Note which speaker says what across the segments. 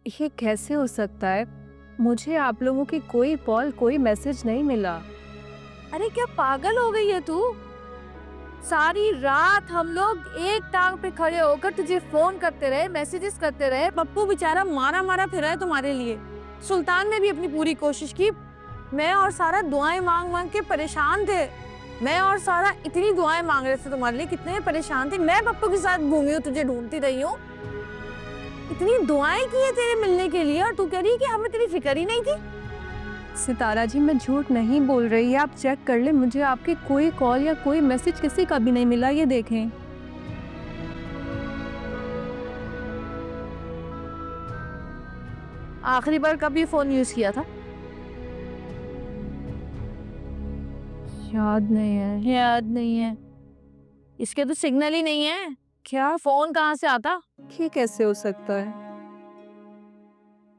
Speaker 1: ये कैसे हो सकता है? मुझे आप लोगों की कोई कॉल, कोई मैसेज नहीं मिला।
Speaker 2: अरे क्या पागल हो गई है तू? सारी रात हम लोग एक टांग पे खड़े होकर तुझे फोन करते रहे, मैसेजेस करते रहे। पप्पू बेचारा मारा मारा फिरा है तुम्हारे लिए। सुल्तान ने भी अपनी पूरी कोशिश की। मैं और सारा दुआएं मांग मांग के परेशान थे। मैं और सारा इतनी दुआएं मांग रहे थे तुम्हारे लिए, कितने परेशान थे। मैं पप्पू के साथ घूमी हूँ, तुझे ढूंढती रही हूँ। इतनी दुआएं की है तेरे मिलने के लिए और तू कह रही है कि हमें तेरी फिक्र ही नहीं थी।
Speaker 1: सितारा जी, मैं झूठ नहीं बोल रही। आप चेक कर ले, मुझे आपकी कोई कॉल या कोई मैसेज किसी का भी नहीं मिला। ये देखें।
Speaker 2: आखिरी बार कब ये फोन यूज किया था?
Speaker 1: याद नहीं है।
Speaker 2: याद नहीं है? इसके तो सिग्नल ही नहीं है। क्या फोन कहाँ से आता?
Speaker 1: ये कैसे हो सकता है?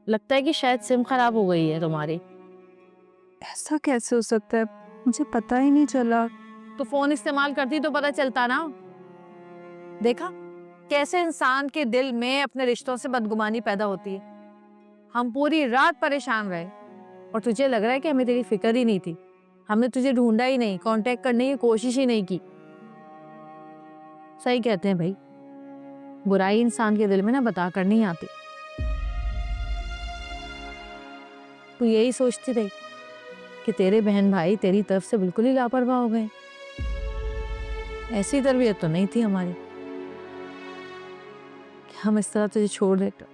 Speaker 2: लगता है कि शायद सिम खराब हो गई है तुम्हारी।
Speaker 1: ऐसा कैसे हो सकता है? मुझे पता ही नहीं चला।
Speaker 2: तो फोन इस्तेमाल करती तो पता चलता ना। देखा कैसे इंसान के दिल में अपने रिश्तों से बदगुमानी पैदा होती है। हम पूरी रात परेशान रहे और तुझे लग रहा है कि हमें तेरी फिक्र ही नहीं थी। हमने तुझे ढूंढा ही नहीं, कांटेक्ट करने की कोशिश ही नहीं की। सही कहते हैं भाई, बुराई इंसान के दिल में ना बता कर नहीं आती। तू यही सोचती रही कि तेरे बहन भाई तेरी तरफ से बिल्कुल ही लापरवाह हो गए। ऐसी तरबियत तो नहीं थी हमारी कि हम इस तरह तुझे छोड़ देते।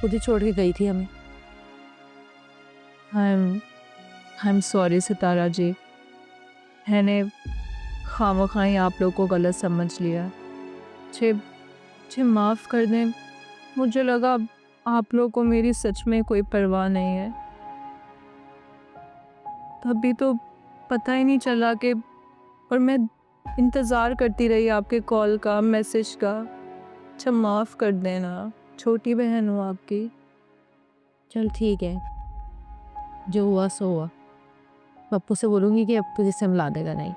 Speaker 2: खुद ही छोड़ के गई थी हमें।
Speaker 1: आई एम सॉरी सितारा जी। मैंने खामखाई आप लोग को गलत समझ लिया। मुझे मुझे माफ़ कर दें। मुझे लगा आप लोग को मेरी सच में कोई परवाह नहीं है। तभी तो पता ही नहीं चला कि, और मैं इंतज़ार करती रही आपके कॉल का, मैसेज का। अच्छा माफ़ कर देना, छोटी बहन हूँ आपकी।
Speaker 2: चल ठीक है, जो हुआ सो हुआ। पप्पू से बोलूंगी कि अब तुझे सिम ला देगा। नहीं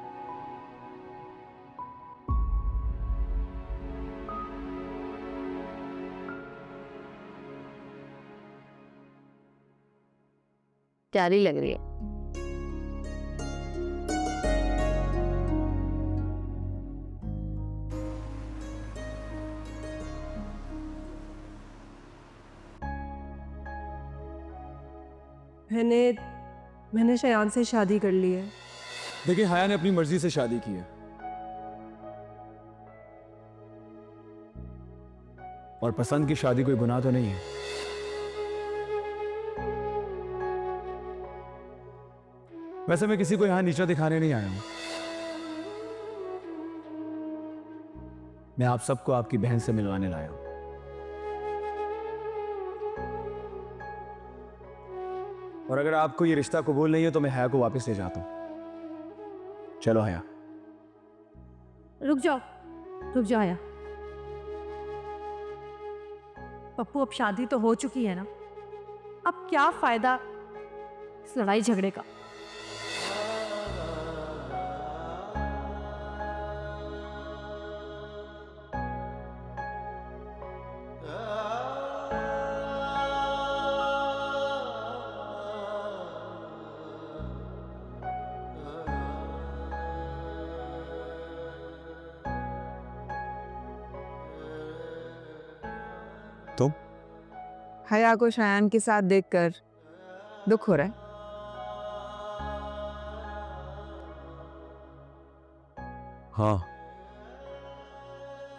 Speaker 2: प्यारी लग रही है।
Speaker 1: मैंने मैंने शयान से शादी कर ली है।
Speaker 3: देखिए, हया ने अपनी मर्जी से शादी की है और पसंद की शादी कोई गुनाह तो नहीं है। वैसे मैं किसी को यहां नीचा दिखाने नहीं आया हूं। मैं आप सबको आपकी बहन से मिलवाने लाया हूं। और अगर आपको ये रिश्ता कबूल नहीं है तो मैं हया को वापस ले जाता हूं। चलो हया।
Speaker 2: रुक जाओ, रुक जाओ यार। पप्पू, अब शादी तो हो चुकी है ना। अब क्या फायदा इस लड़ाई झगड़े का?
Speaker 3: तुम
Speaker 1: हया को शयान के साथ देखकर दुख हो रहा है।
Speaker 4: हाँ,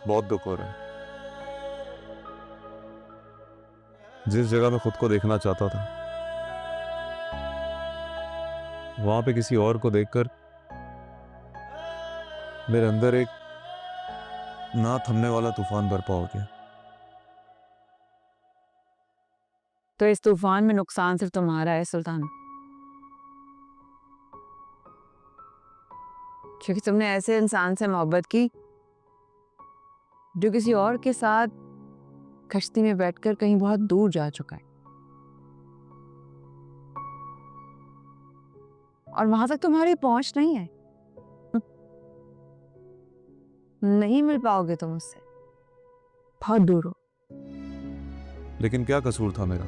Speaker 4: बहुत दुख हो रहा है। जिस जगह मैं खुद को देखना चाहता था वहां पे किसी और को देखकर मेरे अंदर एक ना थमने वाला तूफान बरपा हो गया।
Speaker 2: तो इस तूफान में नुकसान सिर्फ तुम्हारा है सुल्तान, क्योंकि तुमने ऐसे इंसान से मोहब्बत की जो किसी और के साथ कश्ती में बैठकर कहीं बहुत दूर जा चुका है और वहां तक तुम्हारी पहुंच नहीं है। नहीं मिल पाओगे तुम उससे, बहुत दूर हो।
Speaker 4: लेकिन क्या कसूर था मेरा?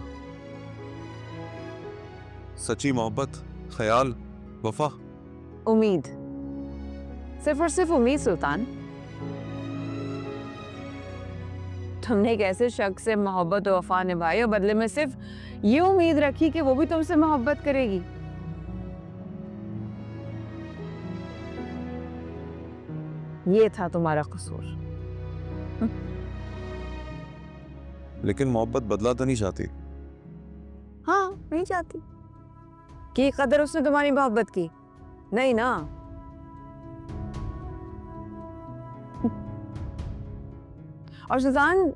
Speaker 4: सच्ची मोहब्बत, ख्याल, वफा।
Speaker 2: उम्मीद, सिर्फ और सिर्फ उम्मीद सुल्तान। तुमने एक ऐसे शख्स से मोहब्बत और वफा निभाई और बदले में सिर्फ ये उम्मीद रखी कि वो भी तुमसे मोहब्बत करेगी। ये था तुम्हारा कसूर।
Speaker 4: लेकिन मोहब्बत बदला तो नहीं चाहती।
Speaker 2: हाँ, नहीं चाहती। की कदर उसने तुम्हारी मोहब्बत की? नहीं ना। और सुल्तान,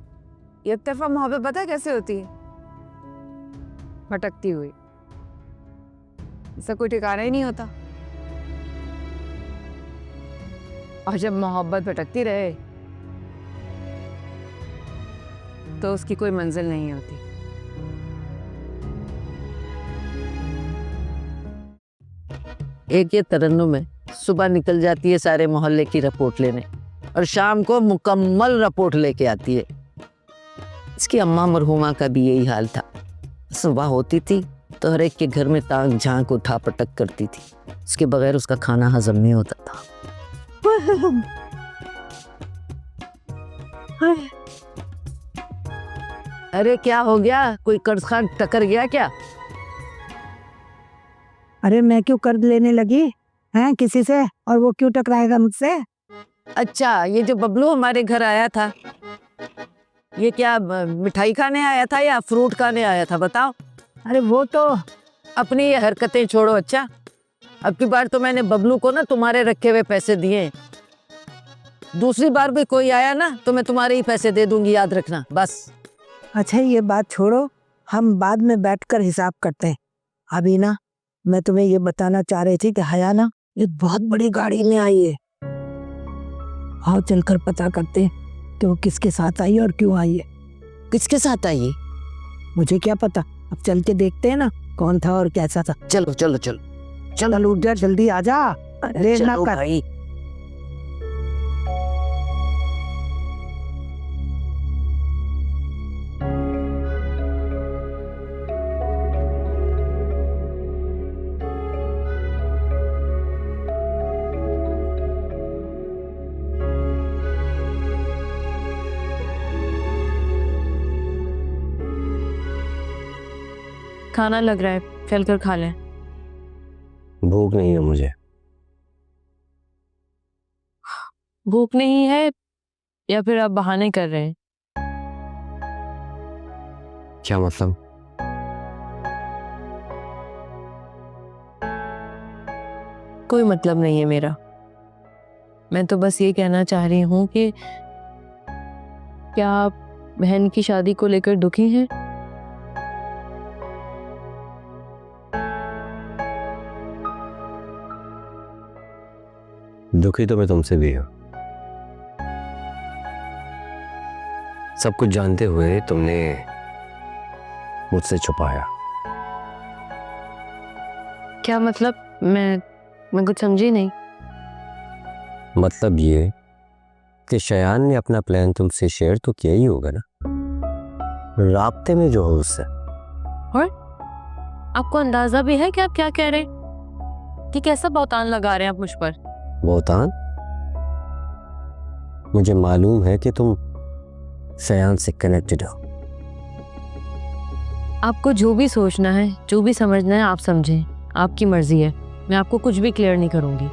Speaker 2: ये एक तरफा मोहब्बत पता है कैसे होती है? भटकती हुई। इसका कोई ठिकाना ही नहीं होता। और जब मोहब्बत भटकती रहे तो उसकी कोई मंजिल नहीं होती।
Speaker 5: एक ये तरन्नुम है, सुबह निकल जाती है सारे मोहल्ले की रिपोर्ट लेने और शाम को मुकम्मल रिपोर्ट लेके आती है। इसकी अम्मा मरहुमा का भी यही हाल था। सुबह होती थी तो हर एक के घर में टांग झांक उठा पटक करती थी। उसके बगैर उसका खाना हजम नहीं होता था। अरे क्या हो गया? कोई कर्ज खान टकर गया क्या?
Speaker 6: अरे मैं क्यों कर्ज लेने लगी हैं किसी से, और वो क्यों टकराएगा मुझसे?
Speaker 5: अच्छा, ये जो बबलू हमारे घर आया था, ये क्या मिठाई खाने आया था या फ्रूट खाने आया था? बताओ।
Speaker 6: अरे वो तो
Speaker 5: अपनी ये हरकतें छोड़ो। अच्छा, अब की बार तो मैंने बबलू को ना तुम्हारे रखे हुए पैसे दिए। दूसरी बार भी कोई आया ना तो मैं तुम्हारे ही पैसे दे दूंगी, याद रखना बस।
Speaker 6: अच्छा, ये बात छोड़ो, हम बाद में बैठकर हिसाब करते हैं। अभी ना मैं तुम्हें ये बताना चाह रही थी कि हया ना ये बहुत बड़ी गाड़ी में आई है। आओ चलकर पता करते हैं कि वो किसके साथ आई और क्यों आई है।
Speaker 5: किसके साथ आई?
Speaker 6: मुझे क्या पता, अब चल के देखते हैं ना कौन था और कैसा था।
Speaker 5: चलो चलो चलो
Speaker 6: चल उठ जा, जल्दी आ जा, देर ना
Speaker 5: चलो
Speaker 6: कर।
Speaker 5: भाई।
Speaker 2: खाना लग रहा है, चल कर खा लें।
Speaker 7: भूख नहीं है मुझे।
Speaker 2: भूख नहीं है या फिर आप बहाने कर रहे हैं?
Speaker 7: क्या मतलब?
Speaker 2: कोई मतलब नहीं है मेरा। मैं तो बस ये कहना चाह रही हूँ कि क्या आप बहन की शादी को लेकर दुखी हैं?
Speaker 7: दुखी तो मैं तुमसे भी हूं। सब कुछ जानते हुए तुमने मुझसे छुपाया।
Speaker 2: क्या मतलब? मैं कुछ समझी नहीं।
Speaker 7: मतलब ये कि शयान ने अपना प्लान तुमसे शेयर तो किया ही होगा ना, राब्ते में जो हो उससे।
Speaker 2: और आपको अंदाजा भी है कि आप क्या कह रहे हैं? कि कैसा बौतान लगा रहे हैं आप मुझ पर?
Speaker 7: बोतान? मुझे मालूम है कि तुम शयान से कनेक्टेड हो।
Speaker 2: आपको जो भी सोचना है, जो भी समझना है, आप समझें। आपकी मर्जी है, मैं आपको कुछ भी क्लियर नहीं करूंगी।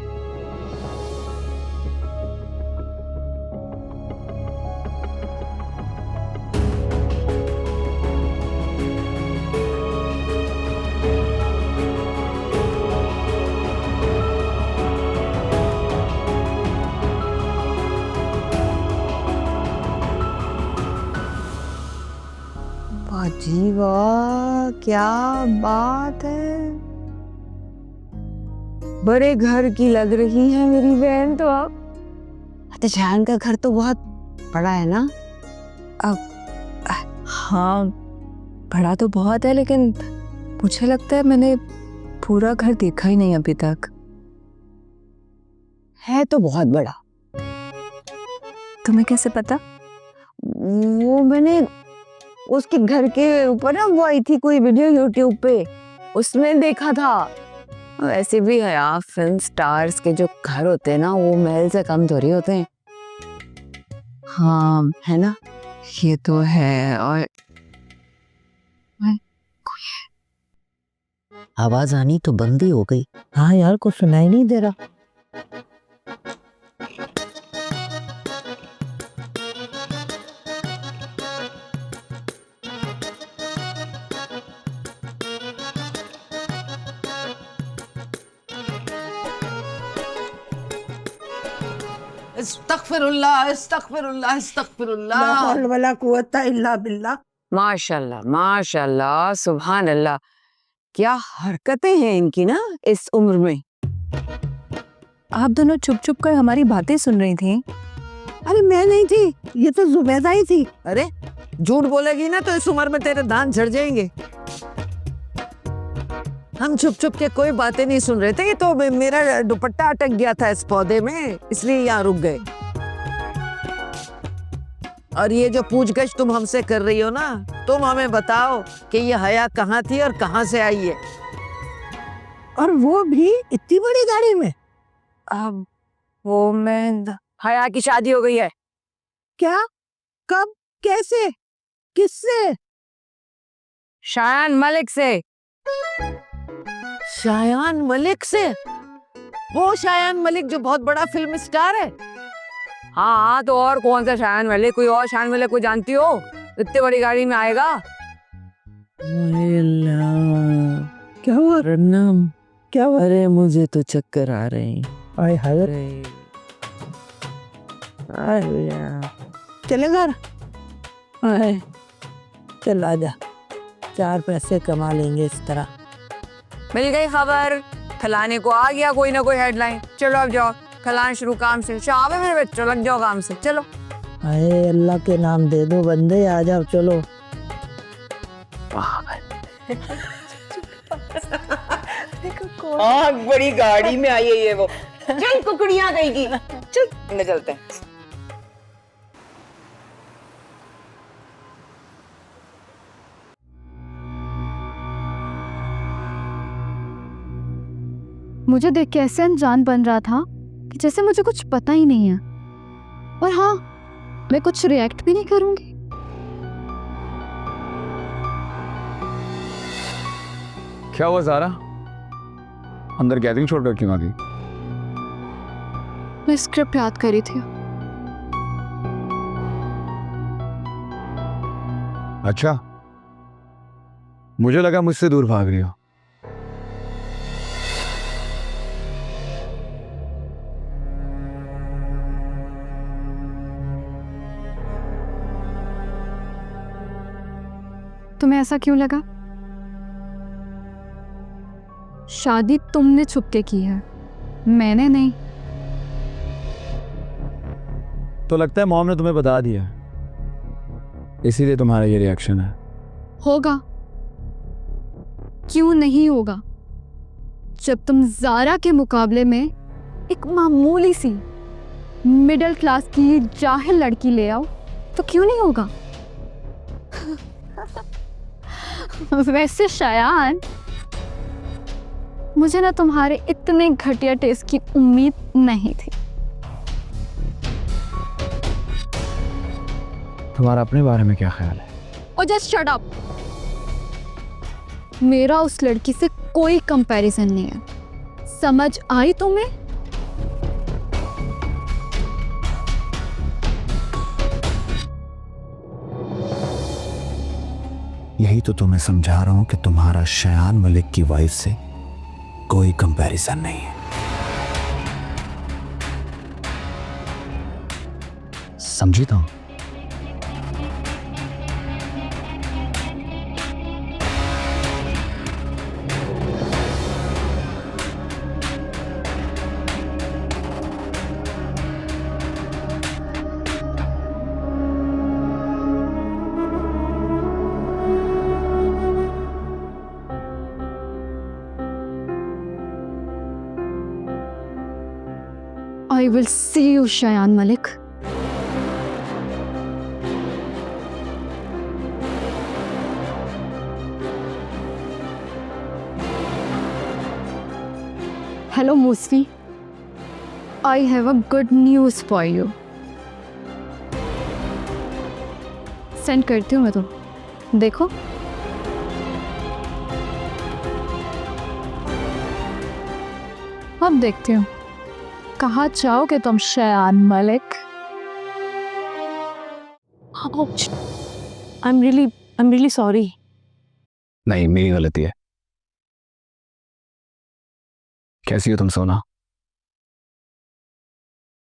Speaker 6: जी वाह, क्या बात है, बड़े घर की लग रही है मेरी बहन तो। अब तो शयान का घर तो बहुत बड़ा है ना? अब
Speaker 1: हाँ, बड़ा तो बहुत है, लेकिन मुझे लगता है मैंने पूरा घर देखा ही नहीं अभी तक।
Speaker 6: है तो बहुत बड़ा।
Speaker 1: तुम्हें कैसे पता?
Speaker 6: वो मैंने
Speaker 5: उसके घर के ऊपर ना वो आई थी कोई वीडियो यूट्यूब पे, उसमें देखा था। वैसे भी हया फिल्म स्टार्स के जो घर होते हैं ना वो महल से कम थोड़ी होते हैं। हाँ है ना, ये तो है। और
Speaker 6: आवाज आनी तो बंद ही हो गई। हाँ यार, कुछ सुनाई नहीं दे रहा।
Speaker 5: इस्तगफिरुल्लाह इस्तगफिरुल्लाह इस्तगफिरुल्लाह।
Speaker 6: ला हौल वला कुव्वता इल्ला बिल्लाह।
Speaker 5: माशाल्लाह माशाल्लाह, सुभान अल्लाह। क्या हरकतें हैं इनकी ना इस उम्र में।
Speaker 1: आप दोनों चुप चुप कर हमारी बातें सुन रही थी।
Speaker 6: अरे मैं नहीं थी, ये तो जुबैदा ही थी।
Speaker 5: अरे झूठ बोलेगी ना तो इस उम्र में तेरे दांत झड़ जाएंगे। हम छुप छुप के कोई बातें नहीं सुन रहे थे, ये तो मेरा दुपट्टा अटक गया था इस पौधे में, इसलिए यहाँ रुक गए। और ये जो पूछगछ तुम हमसे कर रही हो ना, तुम हमें बताओ कि ये हया कहाँ थी और कहाँ से आई है।
Speaker 6: और वो भी इतनी बड़ी गाड़ी में।
Speaker 5: अब वो मैं हया की शादी हो गई है।
Speaker 6: क्या? कब? कैसे? किससे?
Speaker 5: शायान मलिक से। शायान मलिक से? वो शायान मलिक जो बहुत बड़ा फिल्म स्टार है? हाँ तो और कौन सा शायान मलिक? कोई और शायान मलिक को जानती हो? इतनी बड़ी गाड़ी में आएगा?
Speaker 6: क्या हुआ?
Speaker 5: रन्नम,
Speaker 6: क्या हुआ?
Speaker 5: अरे मुझे तो चक्कर आ रहे हैं।
Speaker 6: आय हाय, चले घर। आय, चल आजा, 4 पैसे कमा लेंगे इस तरह।
Speaker 5: मिल गई खबर, खिलाने को आ गया कोई ना कोई हेडलाइन। चलो अब जाओ, खिलाना शुरू काम से। शाबाश मेरे बच्चों, लग जाओ काम से, चलो।
Speaker 6: अरे अल्लाह के नाम दे दो बंदे, आ जाओ चलो।
Speaker 8: हाँ बड़ी गाड़ी में आई है ये वो। चल कुकड़ियाँ गई की, चल चलते हैं।
Speaker 2: मुझे देख के ऐसे अनजान बन रहा था कि जैसे मुझे कुछ पता ही नहीं है। और हाँ, मैं कुछ रिएक्ट भी नहीं करूंगी।
Speaker 3: क्या हुआ ज़ारा? अंदर गैदरिंग छोड़कर क्यों आ गई?
Speaker 2: मैं स्क्रिप्ट याद करी थी।
Speaker 3: अच्छा, मुझे लगा मुझसे दूर भाग रही हो।
Speaker 2: तुम्हें ऐसा क्यों लगा? शादी तुमने छुपके की है, मैंने नहीं।
Speaker 3: तो लगता है मॉम ने तुम्हें बता दिया, इसीलिए तुम्हारा ये रिएक्शन है।
Speaker 2: होगा, क्यों नहीं होगा? जब तुम ज़ारा के मुकाबले में एक मामूली सी मिडिल क्लास की जाहिल लड़की ले आओ तो क्यों नहीं होगा? वैसे शायान, मुझे ना तुम्हारे इतने घटिया टेस्ट की उम्मीद नहीं थी।
Speaker 3: तुम्हारा अपने बारे में क्या ख्याल है?
Speaker 2: और जस्ट शट अप। मेरा उस लड़की से कोई कंपैरिजन नहीं है, समझ आई तुम्हें?
Speaker 3: यही तो तुम्हें समझा रहा हूं कि तुम्हारा शायान मलिक की वाइफ से कोई कंपैरिजन नहीं है। समझी तो?
Speaker 2: I will see you, Shayan Malik.
Speaker 1: Hello Moosvi, I have a good news for you. Send करती हूँ मैं तो, देखो। अब देखती हूँ कहाँ जाओगे तुम Shayan Malik.
Speaker 2: I am really sorry.
Speaker 3: नहीं, मेरी गलती है। कैसी हो तुम सोना?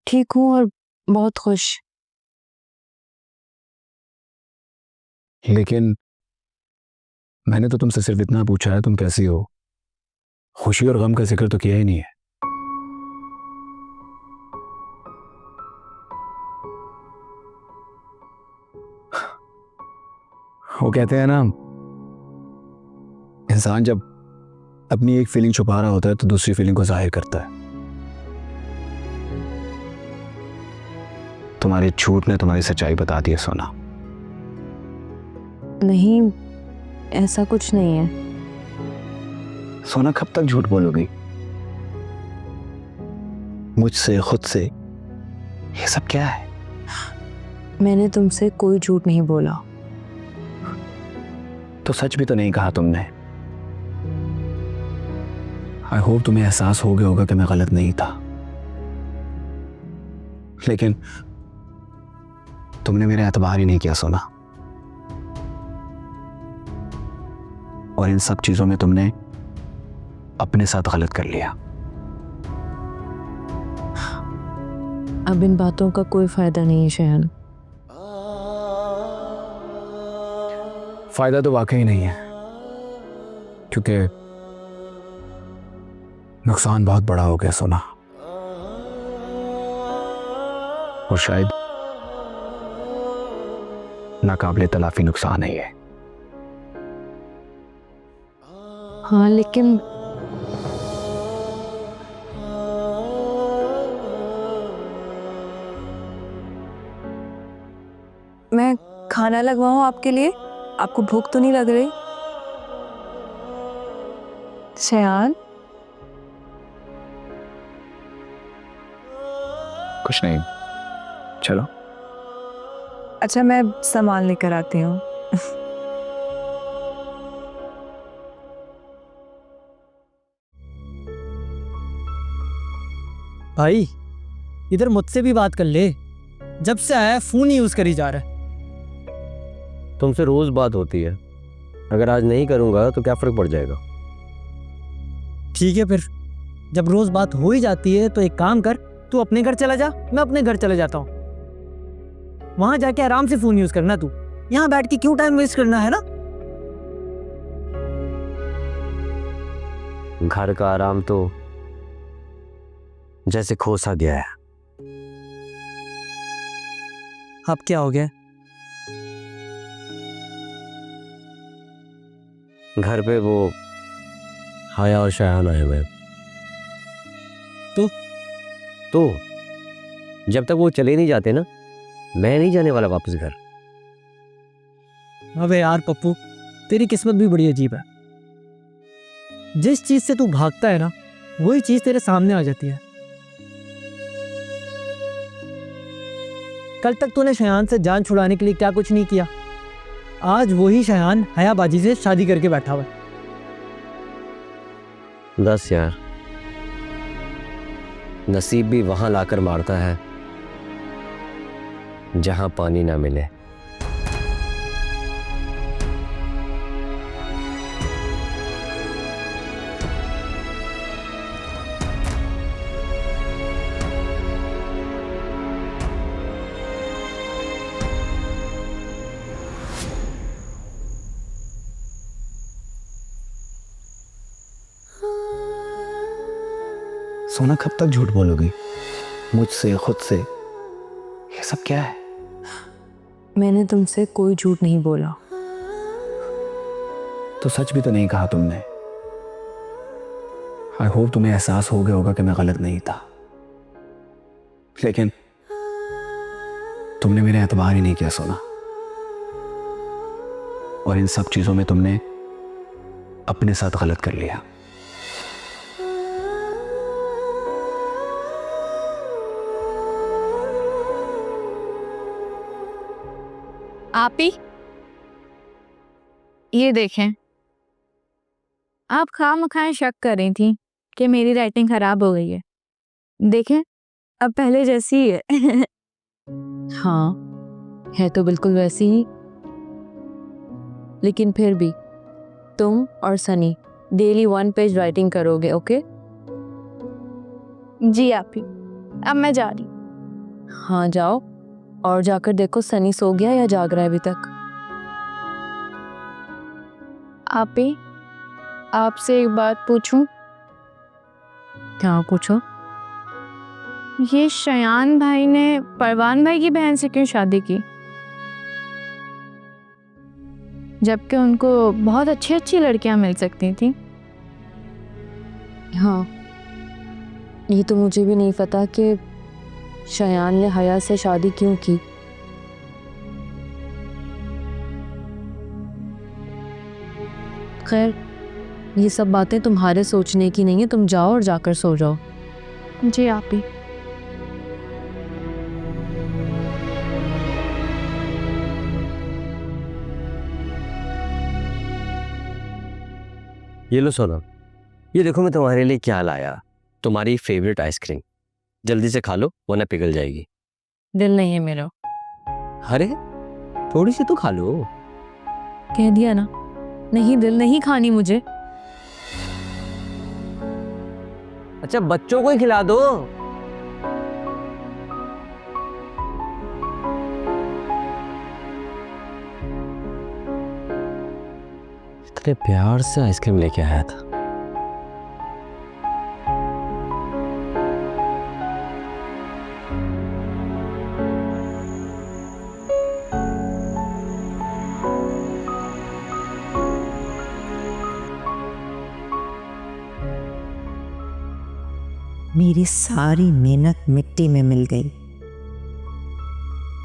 Speaker 2: ठीक हूँ और बहुत खुश।
Speaker 3: लेकिन मैंने तो तुमसे सिर्फ इतना पूछा है तुम कैसी हो। खुशी और गम का जिक्र तो किया ही नहीं है। वो कहते हैं ना, इंसान जब अपनी एक फीलिंग छुपा रहा होता है तो दूसरी फीलिंग को जाहिर करता है। तुम्हारे झूठ ने तुम्हारी सच्चाई बता दी है सोना।
Speaker 2: नहीं, ऐसा कुछ नहीं है।
Speaker 3: सोना कब तक झूठ बोलोगी? मुझसे, खुद से? ये सब क्या है?
Speaker 2: मैंने तुमसे कोई झूठ नहीं बोला।
Speaker 3: तो सच भी तो नहीं कहा तुमने। आई होप तुम्हें एहसास हो गया होगा कि मैं गलत नहीं था, लेकिन तुमने मेरा एतबार ही नहीं किया सोना। और इन सब चीजों में तुमने अपने साथ गलत कर लिया।
Speaker 2: अब इन बातों का कोई फायदा नहीं है शयान।
Speaker 3: फायदा तो वाकई नहीं है, क्योंकि नुकसान बहुत बड़ा हो गया सोना। और शायद नाकाबिले तलाफी नुकसान है ये।
Speaker 2: हाँ, लेकिन मैं खाना लगवाऊं आपके लिए? आपको भूख तो नहीं लग रही?
Speaker 1: शयान,
Speaker 3: कुछ नहीं, चलो।
Speaker 1: अच्छा मैं सामान लेकर आती हूँ।
Speaker 9: भाई इधर मुझसे भी बात कर ले। जब से आया फोन ही यूज करी जा रहा है।
Speaker 7: तुमसे रोज बात होती है, अगर आज नहीं करूंगा तो क्या फर्क पड़ जाएगा?
Speaker 9: ठीक है फिर, जब रोज बात हो ही जाती है तो एक काम कर, तू अपने घर चला जा, मैं अपने घर चले जाता हूँ। वहां जाके आराम से फोन यूज करना। तू यहाँ बैठ के क्यों टाइम वेस्ट करना है ना?
Speaker 7: घर का आराम तो जैसे खोसा गया है।
Speaker 9: अब क्या हो गया?
Speaker 7: घर पे वो हाया और शयान आए हुए हैं। तो जब तक वो चले नहीं जाते ना, मैं नहीं जाने वाला वापस घर।
Speaker 9: अबे यार पप्पू, तेरी किस्मत भी बड़ी अजीब है। जिस चीज से तू भागता है ना, वही चीज तेरे सामने आ जाती है। कल तक तूने शयान से जान छुड़ाने के लिए क्या कुछ नहीं किया। आज वही शयान हयाबाजी से शादी करके बैठा हुआ है।
Speaker 7: 10 यार, नसीब भी वहां लाकर मारता है जहां पानी ना मिले।
Speaker 3: सोना कब तक झूठ बोलोगी? मुझसे, खुद से? ये सब क्या है?
Speaker 2: मैंने तुमसे कोई झूठ नहीं बोला।
Speaker 3: तो सच भी तो नहीं कहा तुमने। आई होप तुम्हें एहसास हो गया होगा कि मैं गलत नहीं था, लेकिन तुमने मेरा एतबार ही नहीं किया सोना। और इन सब चीजों में तुमने अपने साथ गलत कर लिया।
Speaker 2: आप ही ये देखें, आप खामखाएं शक कर रही थी कि मेरी राइटिंग खराब हो गई है। देखें, अब पहले जैसी ही है। हाँ, है तो बिल्कुल वैसी ही, लेकिन फिर भी तुम और सनी डेली 1 पेज राइटिंग करोगे, ओके? जी आप ही, अब मैं जा रही। हाँ जाओ, और जाकर देखो सनी सो गया या जाग रहा है अभी तक। आप ही, आपसे एक बात पूछूं? क्या पूछो? ये शयान भाई ने परवान भाई की बहन से क्यों शादी की, जबकि उनको बहुत अच्छी अच्छी लड़कियां मिल सकती थी? हाँ, ये तो मुझे भी नहीं पता कि शयान ने हया से शादी क्यों की। खैर, ये सब बातें तुम्हारे सोचने की नहीं है, तुम जाओ और जाकर सो जाओ। जी आप ही।
Speaker 7: ये लो सोनम, ये देखो मैं तुम्हारे लिए क्या लाया, तुम्हारी फेवरेट आइसक्रीम। जल्दी से खा लो वरना पिघल जाएगी।
Speaker 2: दिल नहीं है मेरा।
Speaker 7: अरे थोड़ी सी तो खा लो।
Speaker 2: कह दिया ना, नहीं दिल नहीं खानी मुझे।
Speaker 7: अच्छा बच्चों को ही खिला दो। इतने प्यार से आइसक्रीम लेके आया था।
Speaker 6: मेरी सारी मेहनत मिट्टी में मिल गई।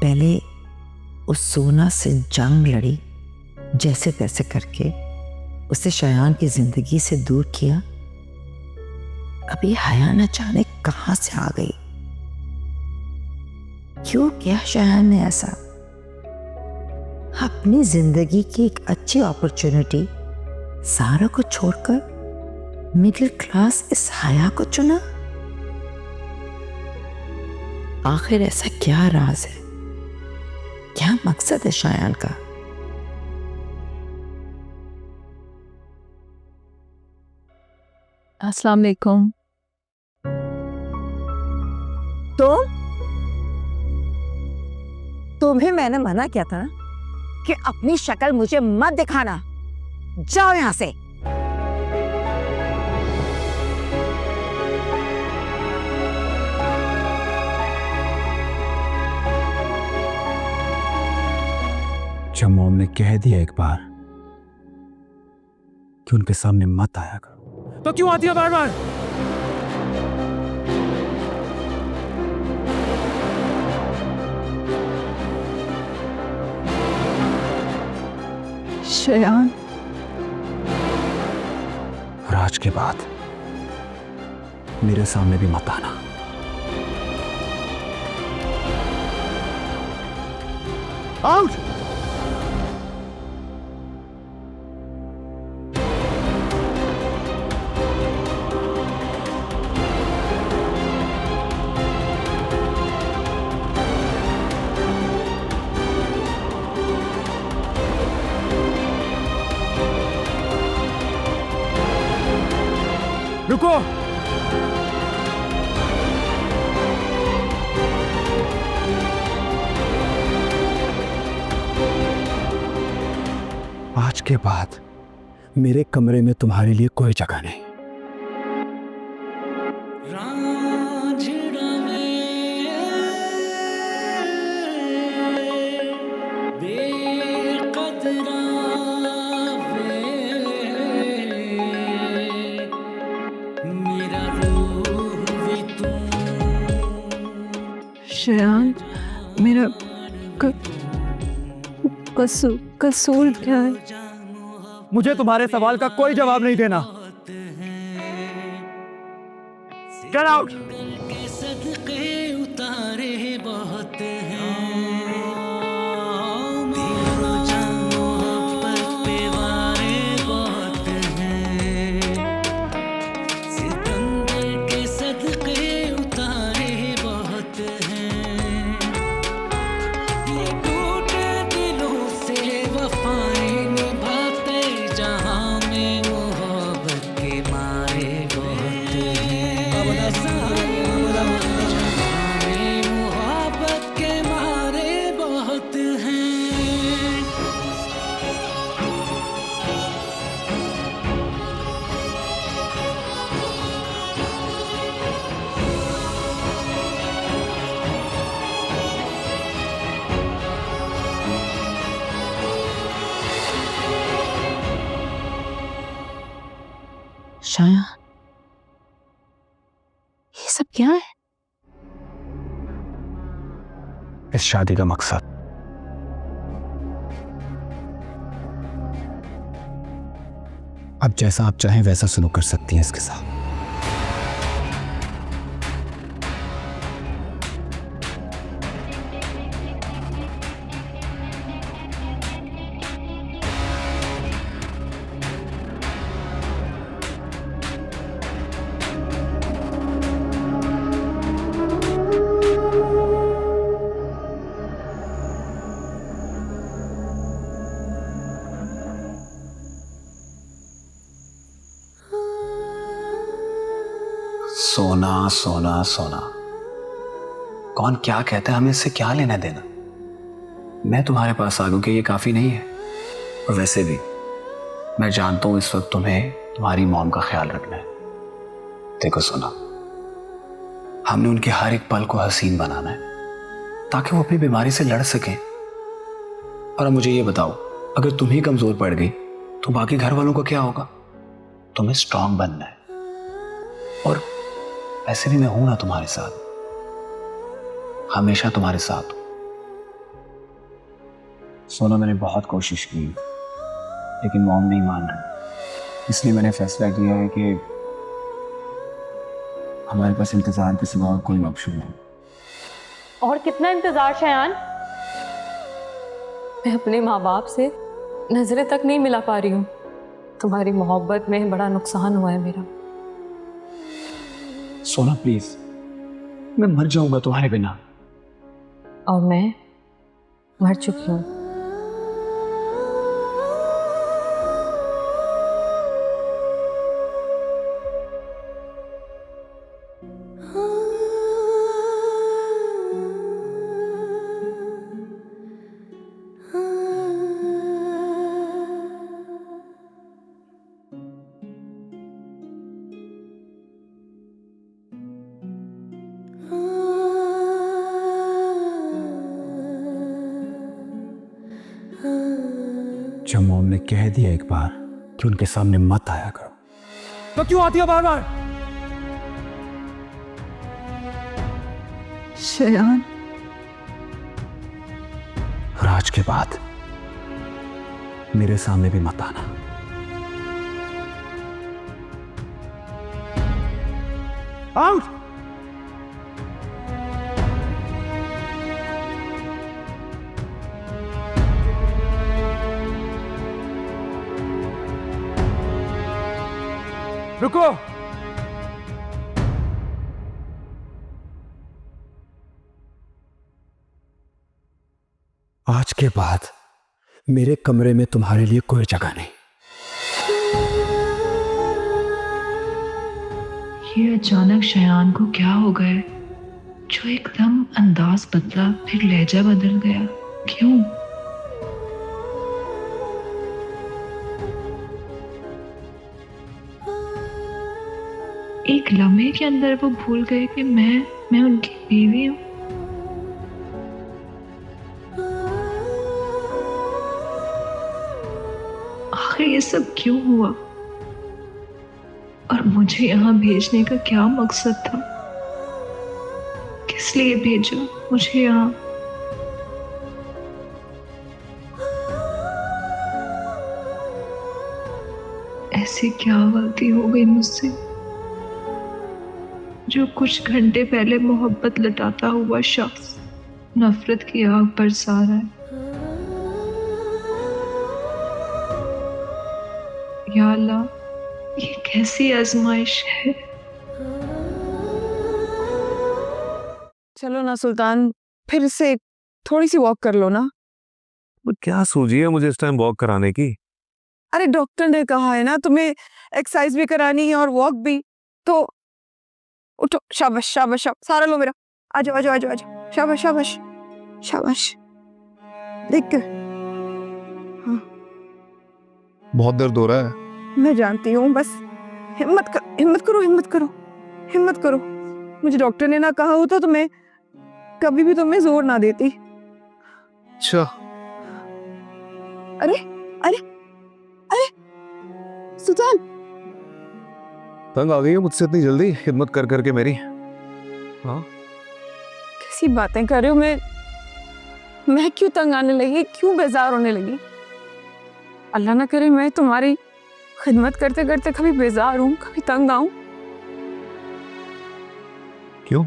Speaker 6: पहले उस सोना से जंग लड़ी, जैसे तैसे करके उसे शयान की जिंदगी से दूर किया। अभी हया न जाने कहां से आ गई। क्यों किया शयान ने ऐसा? अपनी जिंदगी की एक अच्छी अपॉर्चुनिटी सारा को छोड़कर मिडिल क्लास इस हया को चुना। आखिर ऐसा क्या राज है, क्या मकसद है शयान का?
Speaker 1: अस्सलाम वालेकुम।
Speaker 6: तुम्हें मैंने मना किया था ना कि अपनी शक्ल मुझे मत दिखाना। जाओ यहां से।
Speaker 3: जब मॉम ने कह दिया एक बार कि उनके सामने मत आया करो,
Speaker 9: तो क्यों आती है बार बार?
Speaker 1: शयान,
Speaker 3: और आज के बाद मेरे सामने भी मत आना।
Speaker 9: आउट। रुको।
Speaker 3: आज के बाद मेरे कमरे में तुम्हारे लिए कोई जगह नहीं।
Speaker 1: शयान, मेरा कसूर क्या है?
Speaker 9: मुझे तुम्हारे सवाल का कोई जवाब नहीं देना। Get out.
Speaker 10: सदके उतारे बहुत हैं।
Speaker 2: शाया, ये सब क्या है?
Speaker 3: इस शादी का मकसद अब जैसा आप चाहें वैसा सुलूक कर सकती हैं इसके साथ। सोना सोना सोना, कौन क्या कहता है हमें इससे क्या लेना देना। मैं तुम्हारे पास आ गया कि ये काफी नहीं है। और वैसे भी मैं जानता हूं इस वक्त तुम्हें तुम्हारी मॉम का ख्याल रखना है। देखो सोना, हमने उनके हर एक पल को हसीन बनाना है ताकि वो अपनी बीमारी से लड़ सकें। और अब मुझे ये बताओ, अगर तुम ही कमजोर पड़ गई तो बाकी घर वालों का क्या होगा? तुम्हें स्ट्रांग बनना है। और ऐसे भी मैं हूं ना तुम्हारे साथ, हमेशा तुम्हारे साथ हूं। सोना, मैंने बहुत कोशिश की लेकिन मॉम नहीं मान रही, इसलिए मैंने फैसला किया है कि हमारे पास इंतजार के सिवा और कोई ऑप्शन नहीं।
Speaker 1: और कितना इंतजार शयान? मैं अपने माँ बाप से नजरें तक नहीं मिला पा रही हूँ। तुम्हारी मोहब्बत में बड़ा नुकसान हुआ है मेरा।
Speaker 3: सोना प्लीज, मैं मर जाऊंगा तुम्हारे बिना।
Speaker 1: और मैं मर चुकी हूँ।
Speaker 3: जो मॉम ने कह दिया एक बार कि उनके सामने मत आया करो,
Speaker 9: तो क्यों आती हो बार बार?
Speaker 1: शयान,
Speaker 3: और आज के बाद मेरे सामने भी मत आना।
Speaker 9: आउट! रुको!
Speaker 3: आज के बाद मेरे कमरे में तुम्हारे लिए कोई जगह नहीं।
Speaker 1: ये अचानक शयान को क्या हो गया जो एकदम अंदाज बदला, फिर लहजा बदल गया? क्यों? एक लम्हे के अंदर वो भूल गए कि मैं उनकी बीवी हूँ। आखिर ये सब क्यों हुआ? और मुझे यहाँ भेजने का क्या मकसद था? किस लिए भेजा मुझे यहाँ? ऐसी क्या गलती हो गई मुझसे जो कुछ घंटे पहले मोहब्बत लुटाता हुआ शख्स नफरत की आग बरसा रहा है? या अल्लाह, ये कैसी आजमाइश है?
Speaker 6: चलो ना सुल्तान, फिर से थोड़ी सी वॉक कर लो ना।
Speaker 4: क्या सूझी है मुझे इस टाइम वॉक कराने की?
Speaker 6: अरे डॉक्टर ने कहा है ना तुम्हें एक्सरसाइज भी करानी है और वॉक भी, तो उठो। शाबाश शाबाश शाबाश, सारा लो मेरा। आ जाओ आ जाओ आ जाओ आ जाओ। शाबाश शाबाश शाबाश। देख कर, हाँ
Speaker 4: बहुत दर्द हो रहा है।
Speaker 6: मैं जानती हूँ, बस हिम्मत करो हिम्मत करो हिम्मत करो। मुझे डॉक्टर ने ना कहा होता तो मैं कभी भी तुम्हें जोर ना देती।
Speaker 4: अच्छा,
Speaker 6: अरे अरे अरे सुल्तान,
Speaker 4: तंग आ गई है मुझसे इतनी जल्दी खिदमत कर करके मेरी? हाँ,
Speaker 2: कैसी बातें कर रहे हो? मैं क्यों तंग आने लगी, क्यों बेजार होने लगी? अल्लाह ना करे मैं तुम्हारी खिदमत करते करते कभी बेजार हूं, कभी तंग आऊं।
Speaker 4: क्यों?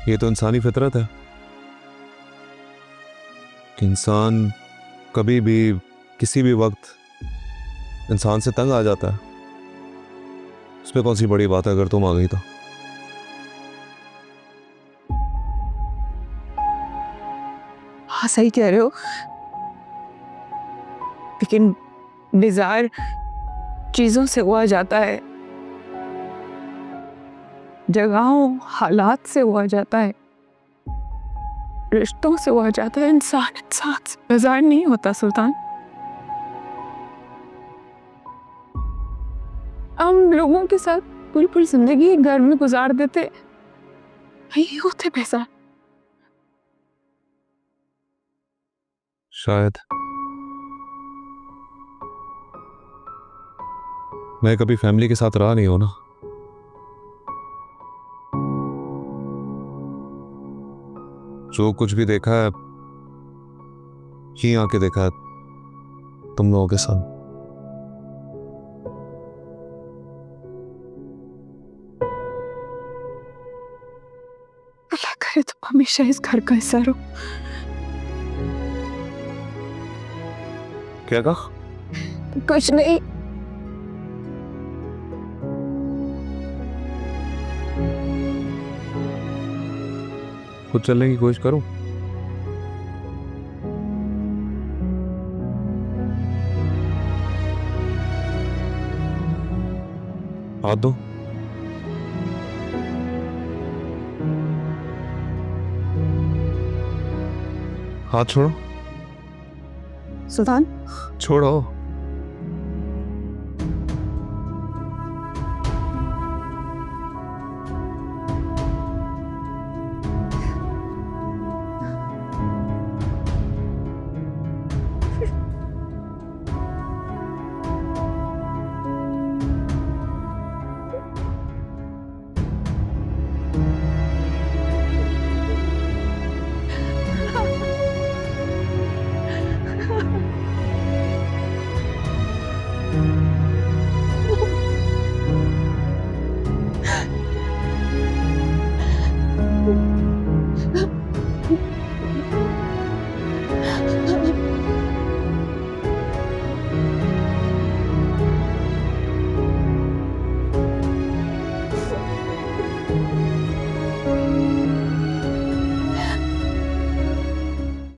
Speaker 4: ये तो इंसानी फितरत है कि इंसान कभी भी किसी भी वक्त इंसान से तंग आ जाता है। उसमें कौन सी बड़ी बात है अगर तुम आ गई तो।
Speaker 2: हाँ सही कह रहे हो, लेकिन बेजार चीजों से हुआ जाता है, जगहों हालात से हुआ जाता है, रिश्तों से हुआ जाता है। इंसान से बेजार नहीं होता सुल्तान। हम लोगों के साथ पूरी पूरी जिंदगी घर में गुजार देते, यही होते बेजार।
Speaker 4: शायद मैं कभी फैमिली के साथ रहा नहीं हूं ना, जो कुछ भी देखा है यहीं आके देखा है तुम लोगों के साथ।
Speaker 2: अल्लाह करे तुम हमेशा इस घर का हिस्सा रहो।
Speaker 4: क्या कहा?
Speaker 2: कुछ नहीं।
Speaker 4: खुद चलने की कोशिश करो। हाथ दो। हाथ छोड़ो।
Speaker 2: सुल्तान
Speaker 4: छोड़ो।